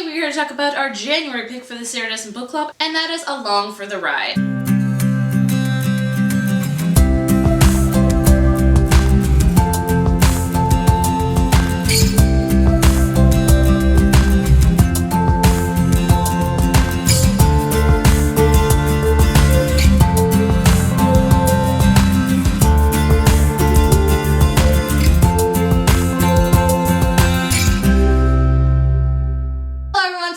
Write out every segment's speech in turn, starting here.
we're here to talk about our January pick for the Sarah Dessen Book Club, and that is Along for the Ride.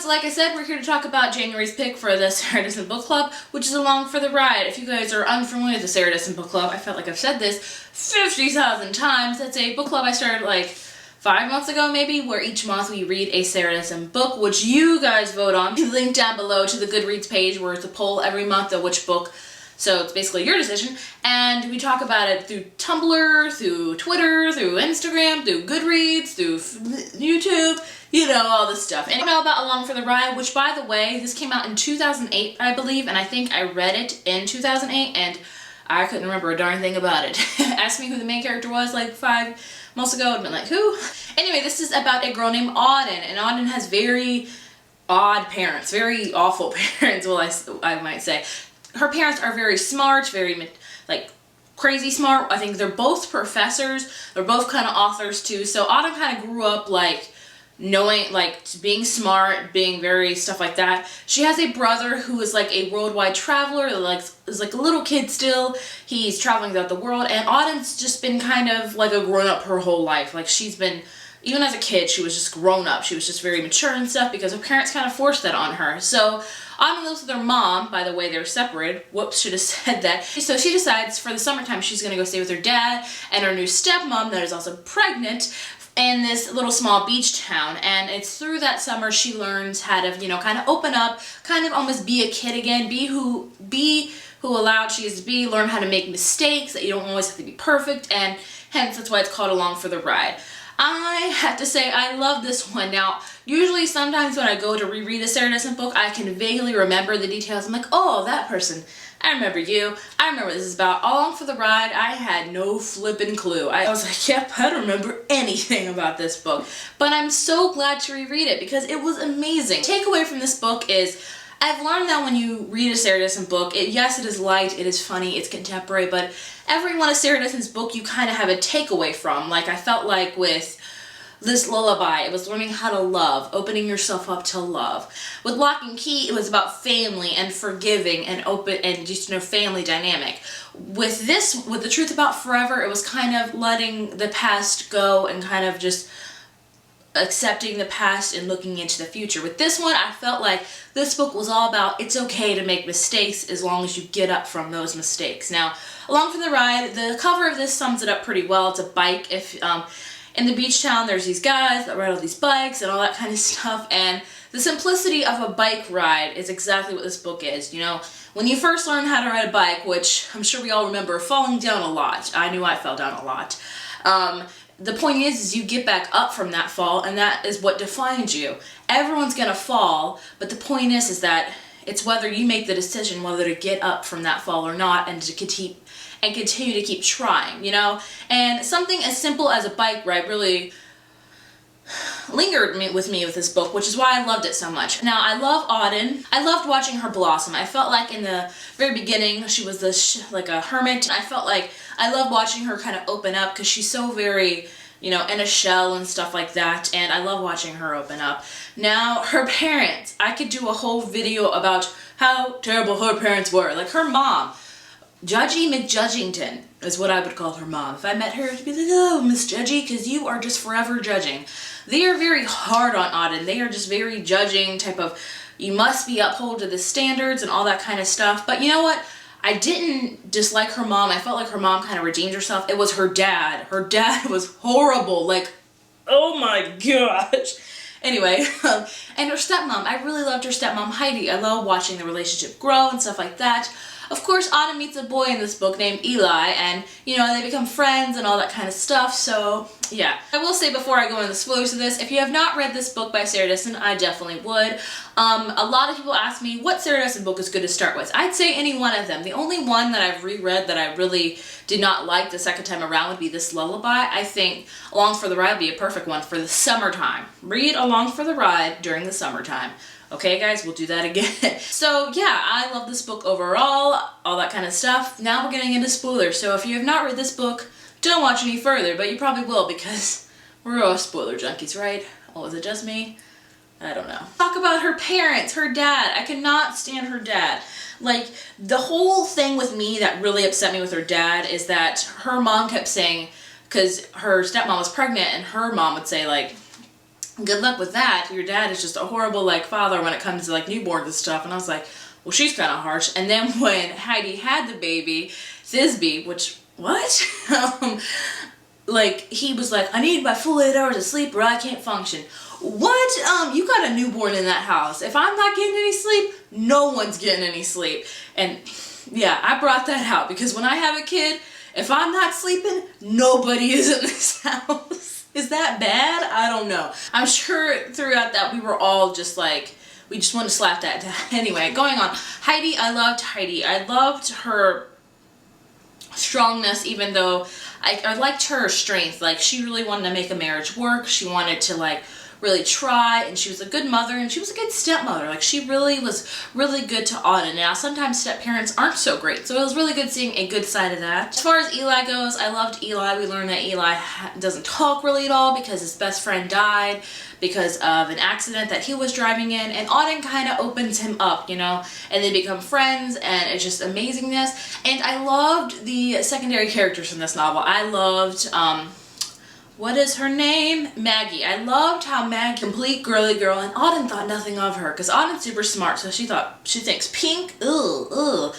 Like I said, we're here to talk about January's pick for the Sarah Dessen Book Club, which is Along for the Ride. If you guys are unfamiliar with the Sarah Dessen Book Club, I felt like I've said this 50,000 times. That's a book club I started like 5 months ago maybe, where each month we read a Sarah Dessen book, which you guys vote on. Link down below to the Goodreads page where it's a poll every month of which book. So it's basically your decision, and we talk about it through Tumblr, through Twitter, through Instagram, through Goodreads, through YouTube, you know, all this stuff. And you know about Along for the Ride, which, by the way, this came out in 2008, I believe, and I think I read it in 2008, and I couldn't remember a darn thing about it. Asked me who the main character was like 5 months ago, I'd been like, who? Anyway, this is about a girl named Auden, and Auden has very odd parents, very awful parents, well, I might say. Her parents are very smart, very, like, crazy smart. I think they're both professors. They're both kind of authors, too. So Auden kind of grew up, like, knowing, like, being smart, being very stuff like that. She has a brother who is, like, a worldwide traveler, like, is, like, a little kid still. He's traveling throughout the world. And Auden's just been kind of, like, a grown-up her whole life. Like, she's been, even as a kid, she was just grown up. She was just very mature and stuff because her parents kind of forced that on her. So Auden lives with her mom. By the way, they're separated. Whoops, should have said that. So she decides for the summertime she's going to go stay with her dad and her new stepmom that is also pregnant in this little small beach town. And it's through that summer she learns how to, you know, kind of open up, kind of almost be a kid again, be who allowed she is to be, learn how to make mistakes, that you don't always have to be perfect, and hence that's why it's called Along for the Ride. I have to say I love this one. Now, usually sometimes when I go to reread a Sarah Dessen book, I can vaguely remember the details. I'm like, oh, that person. I remember you. I remember what this is about. Along for the Ride, I had no flippin' clue. I was like, yep, I don't remember anything about this book. But I'm so glad to reread it because it was amazing. Takeaway from this book is I've learned that when you read a Sarah Dessen book, yes, it is light, it is funny, it's contemporary, but every one of Sarah Dessen's book you kind of have a takeaway from. Like I felt like with this lullaby, it was learning how to love, opening yourself up to love. With Lock and Key, it was about family and forgiving and open and just, you know, family dynamic. With this, with The Truth About Forever, it was kind of letting the past go and kind of just accepting the past and looking into the future. With this one, I felt like this book was all about it's okay to make mistakes as long as you get up from those mistakes. Now, Along for the Ride, the cover of this sums it up pretty well. It's a bike. In the beach town, there's these guys that ride all these bikes and all that kind of stuff, and the simplicity of a bike ride is exactly what this book is. You know, when you first learn how to ride a bike, which I'm sure we all remember falling down a lot. I knew I fell down a lot. The point is you get back up from that fall, and that is what defines you. Everyone's gonna fall, but the point is that it's whether you make the decision whether to get up from that fall or not, and to continue to keep trying, you know? And something as simple as a bike ride really lingered with me with this book, which is why I loved it so much. Now, I love Auden. I loved watching her blossom. I felt like in the very beginning, she was like a hermit. I felt like I love watching her kind of open up because she's so very, you know, in a shell and stuff like that, and I love watching her open up. Now, her parents, I could do a whole video about how terrible her parents were. Like her mom, Judgy McJudgington is what I would call her mom. If I met her, I'd be like, oh, Miss Judgy, because you are just forever judging. They are very hard on Auden. They are just very judging type of, you must be uphold to the standards and all that kind of stuff. But you know what? I didn't dislike her mom. I felt like her mom kind of redeemed herself. It was her dad. Her dad was horrible. Like, oh my gosh. Anyway, and her stepmom. I really loved her stepmom, Heidi. I love watching the relationship grow and stuff like that. Of course, Auden meets a boy in this book named Eli, and, you know, they become friends and all that kind of stuff, so yeah. I will say before I go into the spoilers of this, if you have not read this book by Sarah Dessen, I definitely would. A lot of people ask me what Sarah Dessen book is good to start with. I'd say any one of them. The only one that I've reread that I really did not like the second time around would be this Lullaby. I think Along for the Ride would be a perfect one for the summertime. Read Along for the Ride during the summertime. Okay guys, we'll do that again. So yeah, I love this book overall, all that kind of stuff. Now we're getting into spoilers, so if you have not read this book, don't watch any further, but you probably will because we're all spoiler junkies, right? Oh, is it just me? I don't know. Talk about her parents, her dad. I cannot stand her dad. Like, the whole thing with me that really upset me with her dad is that her mom kept saying, because her stepmom was pregnant, and her mom would say, like, good luck with that. Your dad is just a horrible, like, father when it comes to, like, newborns and stuff. And I was like, well, she's kind of harsh. And then when Heidi had the baby, Thisbe, which, what? Like, he was like, I need my full 8 hours of sleep or I can't function. What? You got a newborn in that house. If I'm not getting any sleep, no one's getting any sleep. And yeah, I brought that out because when I have a kid, if I'm not sleeping, nobody is in this house. Is that bad? I don't know. I'm sure throughout that we were all just like, we just want to slap that down. Anyway, going on. Heidi, I loved Heidi. I loved her strongness, even though I liked her strength. Like, she really wanted to make a marriage work. She wanted to, like, really try, and she was a good mother, and she was a good stepmother. Like, she really was really good to Auden. Now, sometimes step-parents aren't so great, so it was really good seeing a good side of that. As far as Eli goes, I loved Eli. We learned that Eli doesn't talk really at all because his best friend died because of an accident that he was driving in, and Auden kind of opens him up, you know, and they become friends, and it's just amazingness. And I loved the secondary characters in this novel. I loved, what is her name? Maggie. I loved how Maggie, complete girly girl, and Auden thought nothing of her, because Auden's super smart, so she thinks pink, ugh.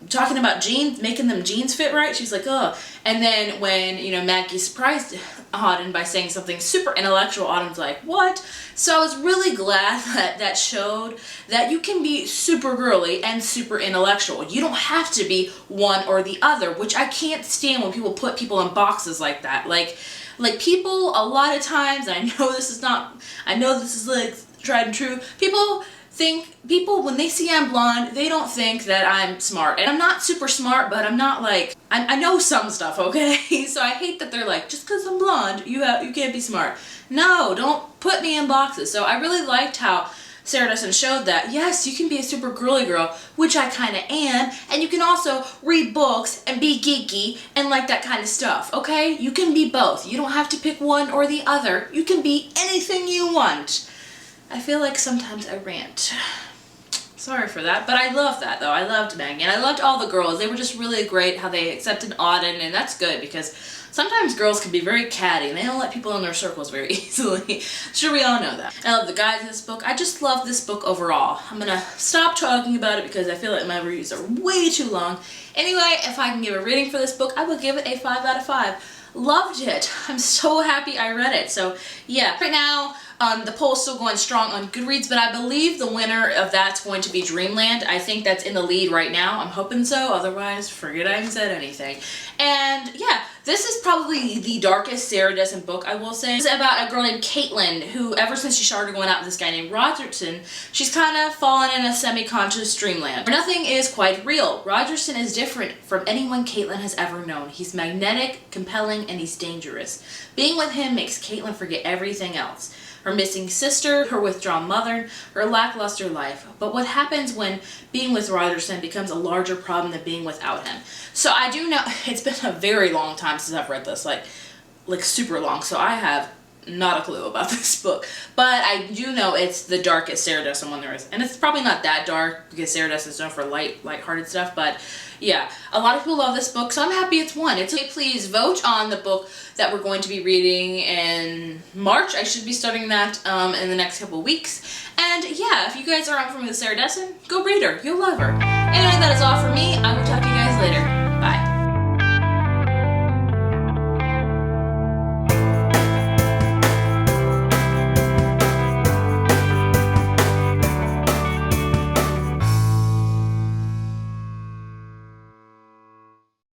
Talking about jeans, making them jeans fit right, she's like, ugh. And then when, you know, Maggie surprised Auden by saying something super intellectual, Auden's like, what? So I was really glad that that showed that you can be super girly and super intellectual. You don't have to be one or the other, which I can't stand when people put people in boxes like that. Like people, a lot of times, and I know this is like tried and true, people, when they see I'm blonde, they don't think that I'm smart. And I'm not super smart, but I'm not like, I know some stuff, okay? So I hate that they're like, just because I'm blonde, you can't be smart. No, don't put me in boxes. So I really liked how Sarah Dessen showed that, yes, you can be a super girly girl, which I kind of am, and you can also read books and be geeky and like that kind of stuff, okay? You can be both. You don't have to pick one or the other. You can be anything you want. I feel like sometimes I rant. Sorry for that, but I love that though. I loved Maggie, and I loved all the girls. They were just really great how they accepted Auden, and that's good because sometimes girls can be very catty and they don't let people in their circles very easily. Sure, we all know that. I love the guys in this book. I just love this book overall. I'm gonna stop talking about it because I feel like my reviews are way too long. Anyway, if I can give a rating for this book, I would give it a 5 out of 5. Loved it. I'm so happy I read it. So yeah, right now the poll's still going strong on Goodreads, but I believe the winner of that's going to be Dreamland. I think that's in the lead right now. I'm hoping so. Otherwise, forget I even said anything. And yeah, this is probably the darkest Sarah Dessen book, I will say. It's about a girl named Caitlin who, ever since she started going out with this guy named Rogerson, she's kind of fallen in a semi-conscious dreamland where nothing is quite real. Rogerson is different from anyone Caitlin has ever known. He's magnetic, compelling, and he's dangerous. Being with him makes Caitlin forget everything else. Her missing sister, her withdrawn mother, her lackluster life. But what happens when being with Rogerson becomes a larger problem than being without him? So I do know, it's been a very long time since I've read this, like super long, so I have not a clue about this book. But I do know it's the darkest Sarah Dessen one there is. And it's probably not that dark because Sarah Dessen is known for light-hearted stuff, but yeah, a lot of people love this book, so I'm happy it's won. It's okay, please vote on the book that we're going to be reading in March. I should be starting that in the next couple of weeks. And yeah, if you guys are unfamiliar with Sarah Dessen, go read her. You'll love her. Anyway, that is all for me. I will talk to you guys later.